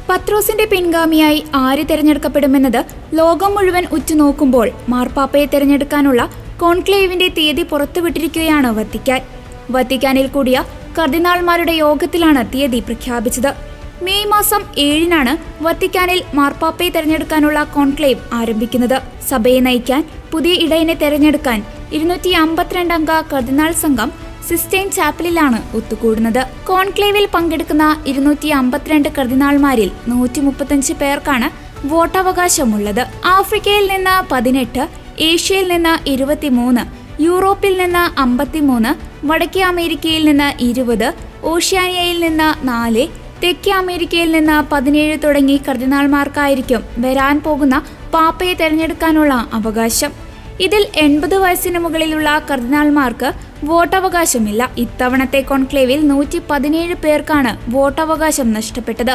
പത്രോസിന്റെ പിൻഗാമിയായി ആര് തെരഞ്ഞെടുക്കപ്പെടുമെന്നത് ലോകം മുഴുവൻ ഉറ്റുനോക്കുമ്പോൾ മാർപ്പാപ്പയെ തെരഞ്ഞെടുക്കാനുള്ള കോൺക്ലേവിന്റെ തീയതി പുറത്തുവിട്ടിരിക്കുകയാണ് വത്തിക്കാൻ. വത്തിക്കാനിൽ കൂടിയ കർദിനാൾമാരുടെ യോഗത്തിലാണ് തീയതി പ്രഖ്യാപിച്ചത്. മെയ് മാസം 7-നാണ് വത്തിക്കാനിൽ മാർപ്പാപ്പയെ തെരഞ്ഞെടുക്കാനുള്ള കോൺക്ലേവ് ആരംഭിക്കുന്നത്. സഭയെ നയിക്കാൻ പുതിയ ഇടയനെ തെരഞ്ഞെടുക്കാൻ 252 അംഗ കർദിനാൾ സംഘം സിസ്റ്റൈൻ ചാപ്പലിലാണ് ഒത്തുകൂടുന്നത്. കോൺക്ലേവിൽ പങ്കെടുക്കുന്ന 252 കർദിനാൾമാരിൽ 135 പേർക്കാണ് വോട്ടവകാശമുള്ളത്. ആഫ്രിക്കയിൽ നിന്ന് 18, ഏഷ്യയിൽ നിന്ന് 23, യൂറോപ്പിൽ നിന്ന് 53, വടക്കേ അമേരിക്കയിൽ നിന്ന് 20, ഓഷ്യാനിയയിൽ നിന്ന് 4, തെക്കേ അമേരിക്കയിൽ നിന്ന് 17 തുടങ്ങി കർദിനാൾമാർക്കായിരിക്കും വരാൻ പോകുന്ന പാപ്പയെ തെരഞ്ഞെടുക്കാനുള്ള അവകാശം. ഇതിൽ 80 വയസ്സിന് മുകളിലുള്ള കർദിനാൾമാർക്ക് വോട്ടവകാശമില്ല. ഇത്തവണത്തെ കോൺക്ലേവിൽ 117 പേർക്കാണ് വോട്ടവകാശം നഷ്ടപ്പെട്ടത്.